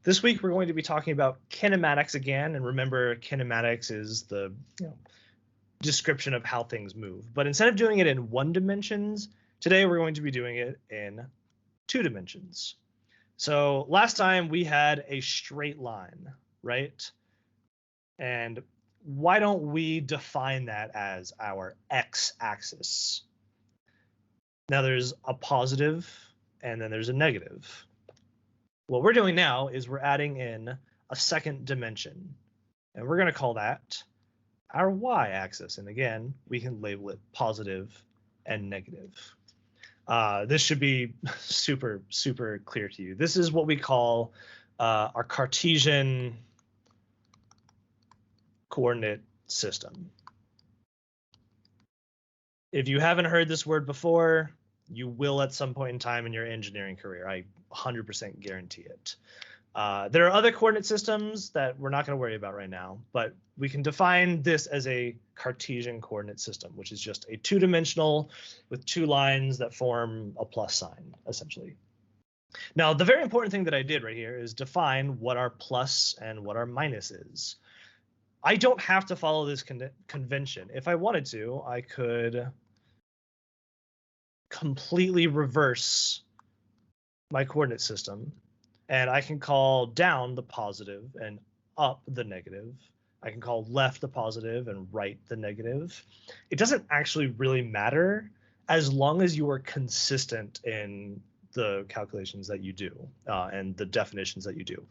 This week we're going to be talking about kinematics again, and remember, kinematics is the description of how things move. But instead of doing it in 1 dimensions, today we're going to be doing it in 2 dimensions. So last time we had a straight line, right? And why don't we define that as our x-axis? Now there's a positive and then there's a negative. What we're doing now is we're adding in a second dimension, and we're going to call that our y-axis. And again, we can label it positive and negative. This should be super clear to you. This is what we call our Cartesian coordinate system. If you haven't heard this word before, you will at some point in time in your engineering career. I 100% guarantee it. There are other coordinate systems that we're not going to worry about right now, but we can define this as a Cartesian coordinate system, which is just a 2-dimensional with 2 lines that form a plus sign, essentially. Now, the very important thing that I did right here is define what our plus and what our minus is. I don't have to follow this convention. If I wanted to, I could completely reverse my coordinate system, and I can call down the positive and up the negative. I can call left the positive and right the negative. It doesn't actually really matter as long as you are consistent in the calculations that you do and the definitions that you do.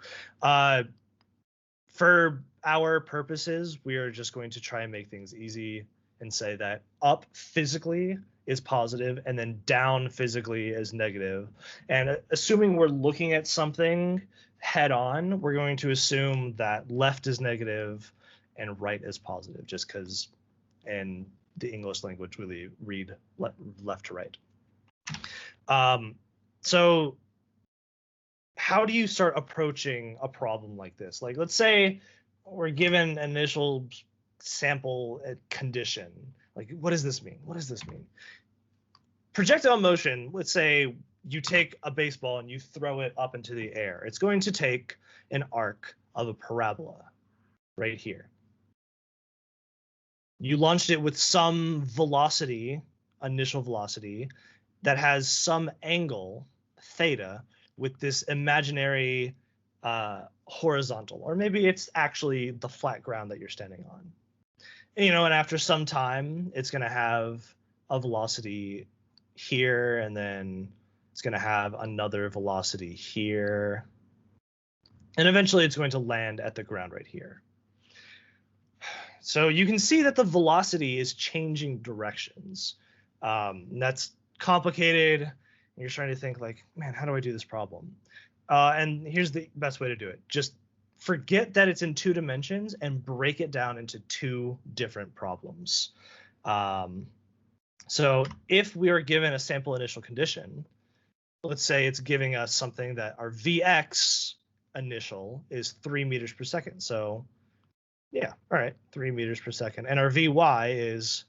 For our purposes, we are just going to try and make things easy and say that up physically is positive and then down physically is negative. And assuming we're looking at something head on, we're going to assume that left is negative and right is positive, just because in the English language we read left to right. So how do you start approaching a problem like this? Like, let's say we're given an initial sample condition. Like, what does this mean? What does this mean? Projectile motion, let's say you take a baseball and you throw it up into the air. It's going to take an arc of a parabola right here. You launched it with some velocity, initial velocity, that has some angle, theta, with this imaginary horizontal, or maybe it's actually the flat ground that you're standing on. And after some time, it's going to have a velocity here, and then it's going to have another velocity here. And eventually it's going to land at the ground right here. So you can see that the velocity is changing directions. And that's complicated. And you're trying to think like, man, how do I do this problem? And here's the best way to do it. Just forget that it's in 2 dimensions and break it down into 2 different problems. So if we are given a sample initial condition, let's say it's giving us something that our Vx initial is 3 meters per second. So yeah, all right, 3 meters per second. And our Vy is,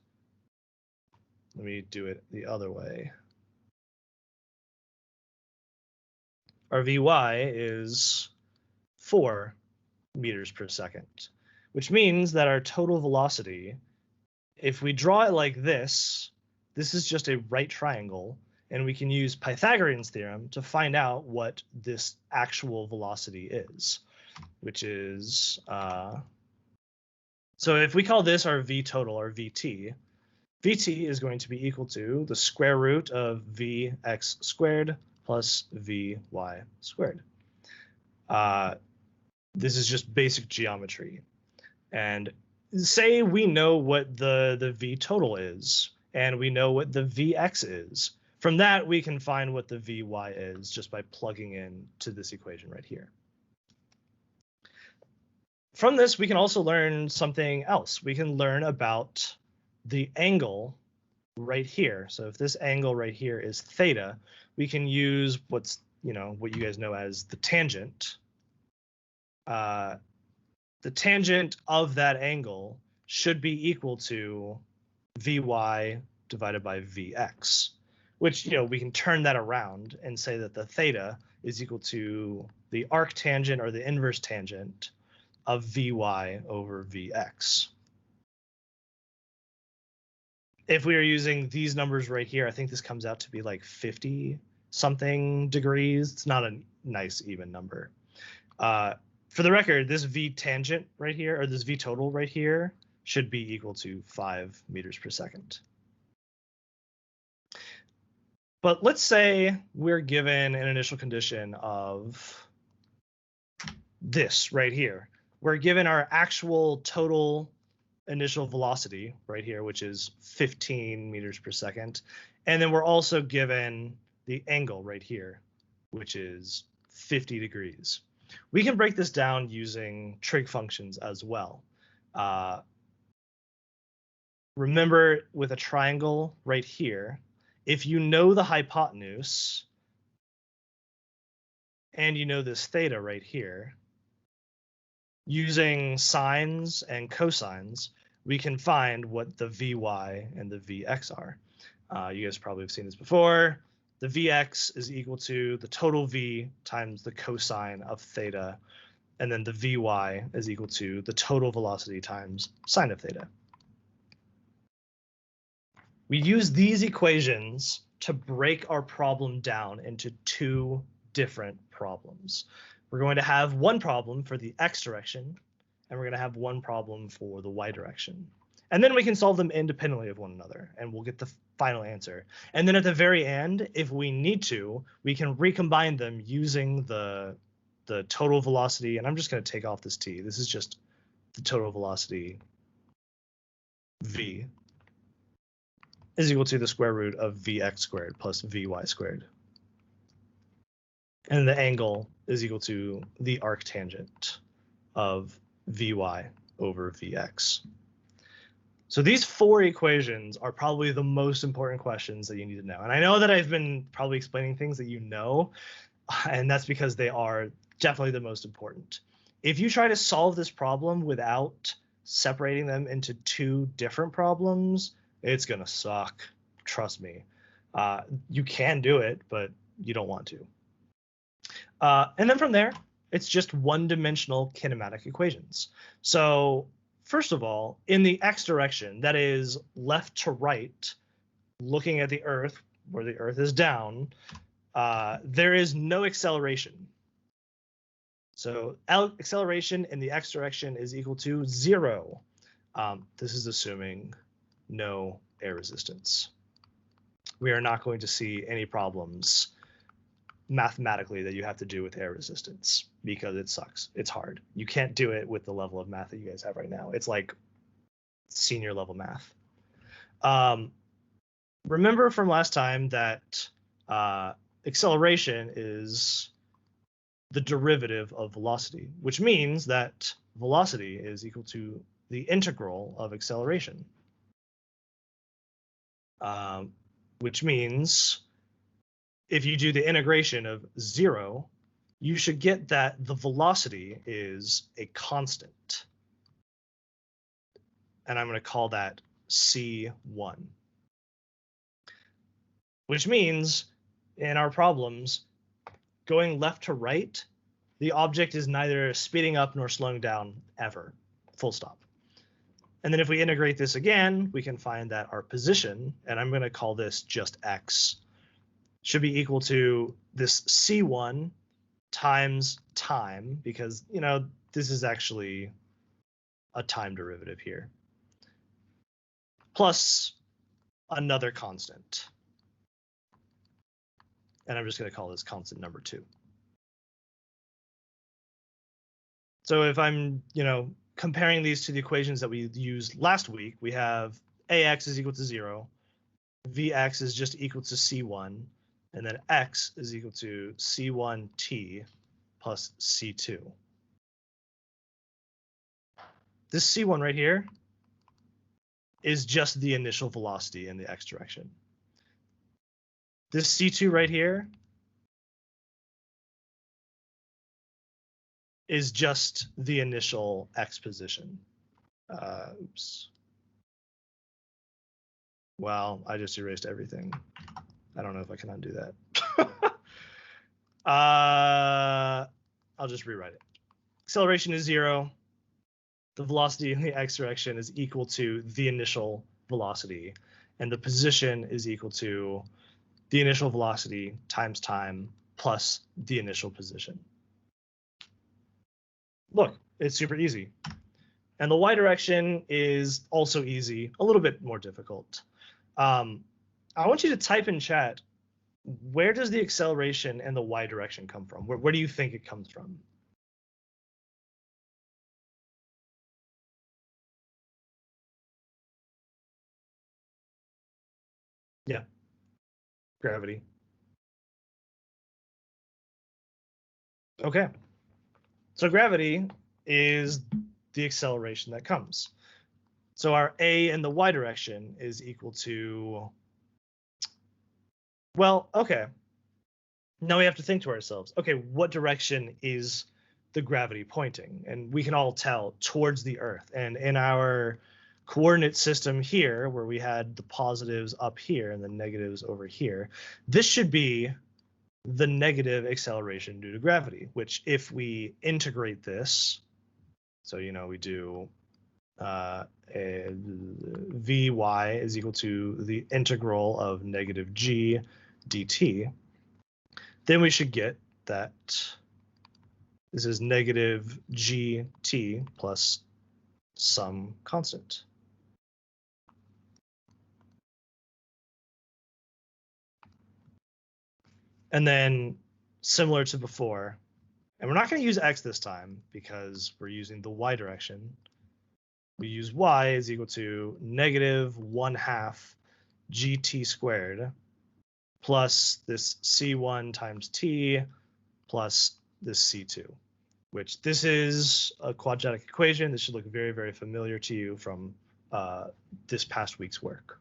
let me do it the other way. Our Vy is 4 meters per second, which means that our total velocity, if we draw it like this is just a right triangle, and we can use Pythagorean's theorem to find out what this actual velocity is, which is, so if we call this our V total, or VT, VT is going to be equal to the square root of Vx squared plus Vy squared. This is just basic geometry. And say we know what the V total is, and we know what the Vx is. From that, we can find what the Vy is just by plugging in to this equation right here. From this, we can also learn something else. We can learn about the angle right here. So if this angle right here is theta, we can use what you guys know as the tangent. The tangent of that angle should be equal to Vy divided by Vx, which, you know, we can turn that around and say that the theta is equal to the arctangent or the inverse tangent of Vy over Vx. If we are using these numbers right here, I think this comes out to be like 50 something degrees. It's not a nice even number. For the record, this V tangent right here, or this V total right here, should be equal to 5 meters per second. But let's say we're given an initial condition of this right here. We're given our actual total initial velocity right here, which is 15 meters per second. And then we're also given the angle right here, which is 50 degrees. We can break this down using trig functions as well. Remember, with a triangle right here, if you know the hypotenuse and you know this theta right here, using sines and cosines, we can find what the Vy and the Vx are. You guys probably have seen this before. The Vx is equal to the total V times the cosine of theta, and then the Vy is equal to the total velocity times sine of theta. We use these equations to break our problem down into two different problems. We're going to have one problem for the x direction, and we're going to have one problem for the y direction. And then we can solve them independently of one another, and we'll get the final answer. And then at the very end, if we need to, we can recombine them using the total velocity. And I'm just going to take off this t. This is just the total velocity v is equal to the square root of Vx squared plus Vy squared. And the angle is equal to the arctangent of Vy over Vx. So these four equations are probably the most important questions that you need to know. And I know that I've been probably explaining things that you know, and that's because they are definitely the most important. If you try to solve this problem without separating them into two different problems, it's going to suck. Trust me. You can do it, but you don't want to. And then from there, it's just one-dimensional kinematic equations. So first of all, in the x direction, that is left to right, looking at the Earth, where the Earth is down, there is no acceleration. So acceleration in the x direction is equal to 0. This is assuming no air resistance. We are not going to see any problems mathematically that you have to do with air resistance because it sucks. It's hard. You can't do it with the level of math that you guys have right now. It's like senior level math. Remember from last time that acceleration is the derivative of velocity, which means that velocity is equal to the integral of acceleration. Which means if you do the integration of 0, you should get that the velocity is a constant. And I'm going to call that C1. Which means in our problems, going left to right, the object is neither speeding up nor slowing down ever, full stop. And then if we integrate this again, we can find that our position, and I'm going to call this just x, should be equal to this C1 times time, because, you know, this is actually a time derivative here, plus another constant. And I'm just going to call this constant number 2. So if I'm, you know, comparing these to the equations that we used last week, we have ax is equal to 0, vx is just equal to c1, and then x is equal to c1t plus c2. This c1 right here is just the initial velocity in the x direction. This c2 right here is just the initial x position. Oops. Well, I just erased everything. I don't know if I can undo that. I'll just rewrite it. Acceleration is 0. The velocity in the x direction is equal to the initial velocity, and the position is equal to the initial velocity times time plus the initial position. Look, it's super easy. And the y direction is also easy, a little bit more difficult. I want you to type in chat, where does the acceleration and the y direction come from? Where do you think it comes from? Yeah, gravity. Okay, so gravity is the acceleration that comes. So our a in the y direction is equal to, well, okay. Now we have to think to ourselves, okay, what direction is the gravity pointing? And we can all tell towards the Earth. And in our coordinate system here, where we had the positives up here and the negatives over here, this should be the negative acceleration due to gravity, which if we integrate this, so, you know, we do Vy is equal to the integral of negative g dt, then we should get that this is negative gt plus some constant. And then similar to before, and we're not going to use x this time because we're using the y direction. We use y is equal to negative 1/2 gt squared plus this c1 times t plus this c2, which this is a quadratic equation. This should look very, very familiar to you from this past week's work.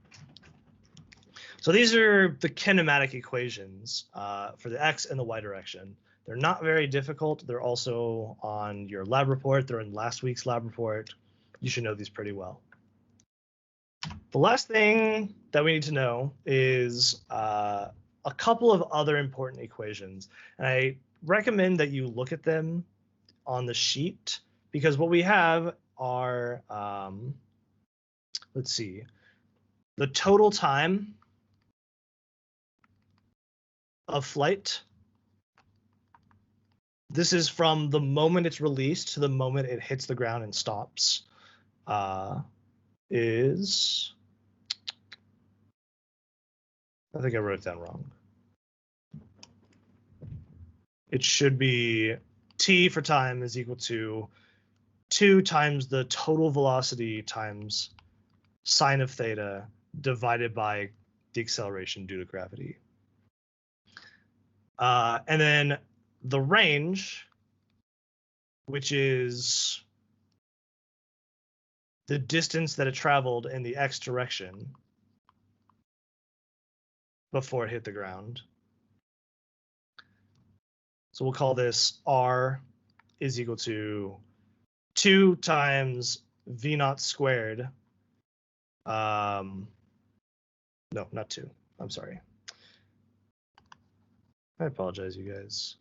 So these are the kinematic equations for the x and the y direction. They're not very difficult. They're also on your lab report. They're in last week's lab report. You should know these pretty well. The last thing that we need to know is a couple of other important equations. And I recommend that you look at them on the sheet because what we have are, let's see, the total time of flight. This is from the moment it's released to the moment it hits the ground and stops. Is, I think I wrote it down wrong. It should be t for time is equal to 2 times the total velocity times sine of theta divided by the acceleration due to gravity. And then the range, which is the distance that it traveled in the x direction before it hit the ground. So we'll call this r is equal to 2 times v naught squared. No, not 2. I'm sorry. I apologize, you guys.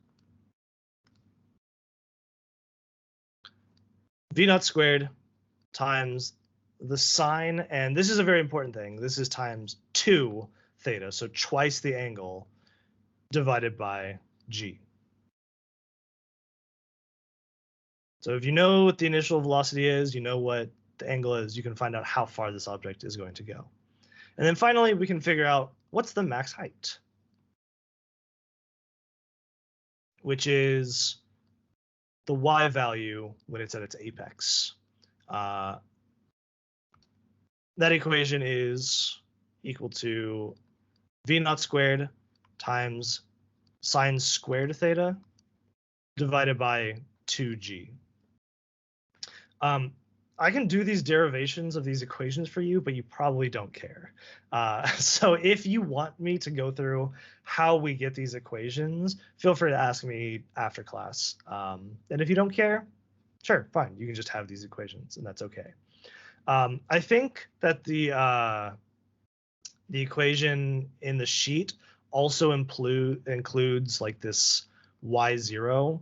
V naught squared times the sine, and this is a very important thing. This is times 2 theta, so twice the angle divided by g. So if you know what the initial velocity is, you know what the angle is, you can find out how far this object is going to go. And then finally, we can figure out what's the max height, which is the y value when it's at its apex. That equation is equal to v naught squared times sine squared theta divided by 2g. I can do these derivations of these equations for you, but you probably don't care. So if you want me to go through how we get these equations, feel free to ask me after class. And if you don't care, sure, fine. You can just have these equations, and that's okay. I think that the equation in the sheet also includes like this y0.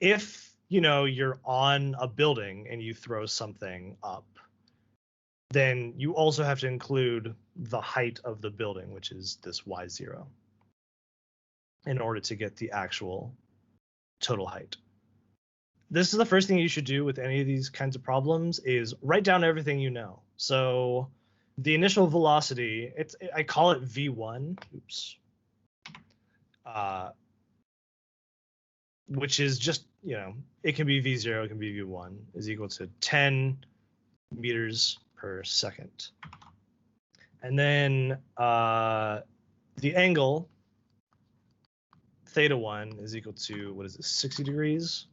If, you're on a building and you throw something up, then you also have to include the height of the building, which is this y0, in order to get the actual total height. This is the first thing you should do with any of these kinds of problems, is write down everything you know. So the initial velocity, I call it v1, which is just, it can be v0, it can be v1, is equal to 10 meters per second. And then the angle, theta1, is equal to, what is this, 60 degrees?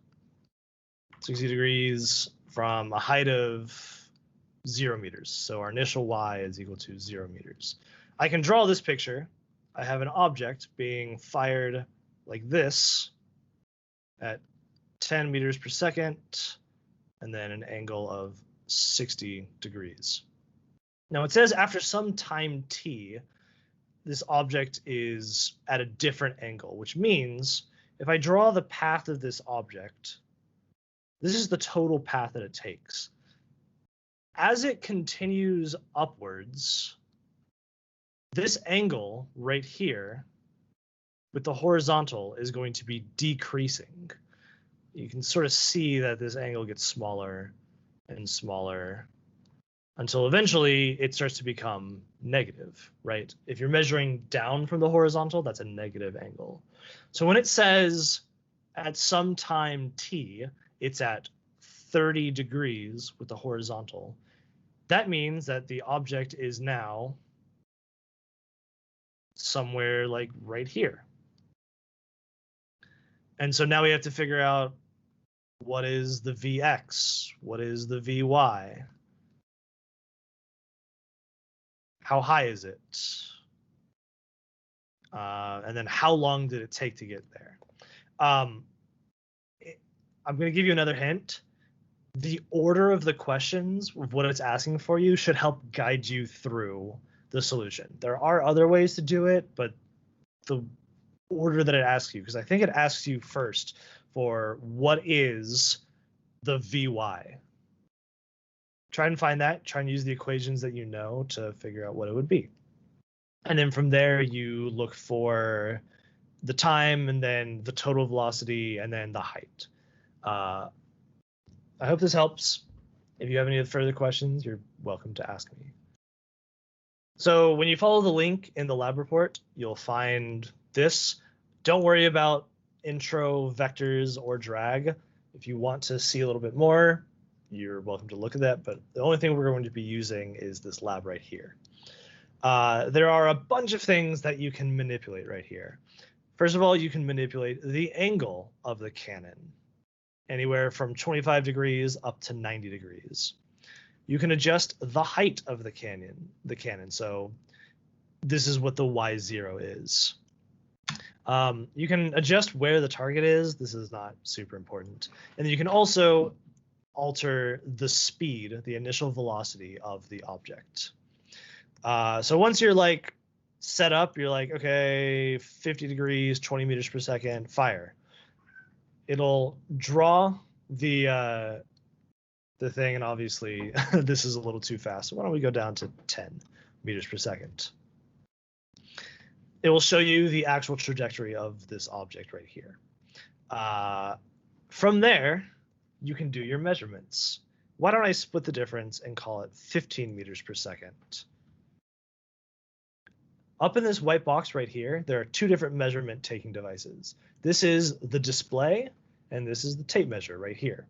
60 degrees from a height of 0 meters. So our initial y is equal to 0 meters. I can draw this picture. I have an object being fired like this at 10 meters per second, and then an angle of 60 degrees. Now it says after some time t, this object is at a different angle, which means if I draw the path of this object, this is the total path that it takes. As it continues upwards, this angle right here with the horizontal is going to be decreasing. You can sort of see that this angle gets smaller and smaller until eventually it starts to become negative, right? If you're measuring down from the horizontal, that's a negative angle. So when it says at some time t, it's at 30 degrees with the horizontal, that means that the object is now somewhere like right here. And so now we have to figure out, what is the Vx? What is the Vy? How high is it? And then how long did it take to get there? I'm going to give you another hint. The order of the questions, of what it's asking for you, should help guide you through the solution. There are other ways to do it, but the order that it asks you, because I think it asks you first for what is the Vy. Try and find that. Try and use the equations that you know to figure out what it would be. And then from there, you look for the time, and then the total velocity, and then the height. I hope this helps. If you have any further questions, you're welcome to ask me. So when you follow the link in the lab report, you'll find this. Don't worry about intro vectors or drag. If you want to see a little bit more, you're welcome to look at that. But the only thing we're going to be using is this lab right here. There are a bunch of things that you can manipulate right here. First of all, you can manipulate the angle of the cannon, anywhere from 25 degrees up to 90 degrees. You can adjust the height of the cannon. So this is what the y0 is. You can adjust where the target is. This is not super important. And then you can also alter the speed, the initial velocity of the object. So once you're like set up, you're like, okay, 50 degrees, 20 meters per second, fire. It'll draw the thing, and obviously this is a little too fast. So why don't we go down to 10 meters per second? It will show you the actual trajectory of this object right here. From there, you can do your measurements. Why don't I split the difference and call it 15 meters per second? Up in this white box right here, there are two different measurement taking devices. This is the display, and this is the tape measure right here.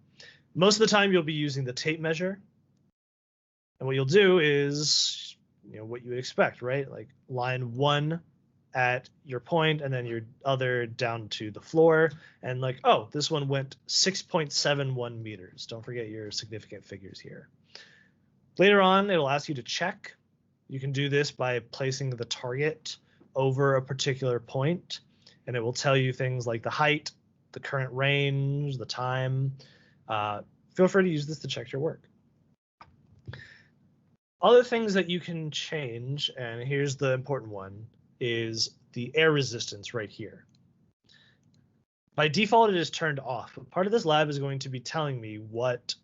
Most of the time, you'll be using the tape measure. And what you'll do is, what you would expect, right? Like line 1 at your point, and then your other down to the floor. And like, oh, this one went 6.71 meters. Don't forget your significant figures here. Later on, it'll ask you to check. You can do this by placing the target over a particular point, and it will tell you things like the height, the current range, the time. Feel free to use this to check your work. Other things that you can change, and here's the important one. is the air resistance right here. By default, it is turned off. But part of this lab is going to be telling me what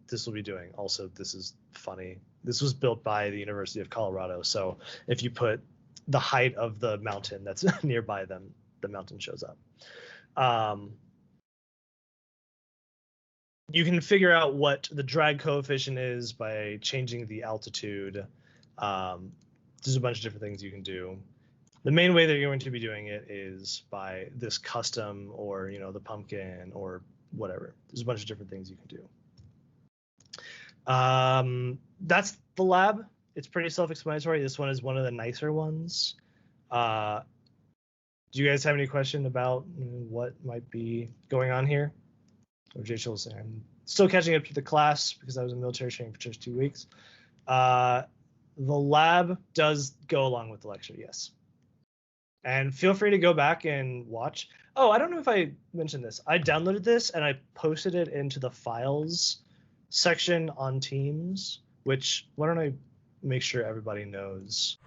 this will be doing. Also, this is funny. This was built by the University of Colorado. So if you put the height of the mountain that's nearby them, the mountain shows up. You can figure out what the drag coefficient is by changing the altitude. There's a bunch of different things you can do. The main way that you're going to be doing it is by this custom or, the pumpkin or whatever. There's a bunch of different things you can do. That's the lab. It's pretty self-explanatory. This one is one of the nicer ones. Do you guys have any question about what might be going on here? Or Rachel was saying, I'm still catching up to the class because I was in military training for just 2 weeks. The lab does go along with the lecture, yes. And feel free to go back and watch. Oh, I don't know if I mentioned this. I downloaded this and I posted it into the files section on Teams, which why don't I make sure everybody knows.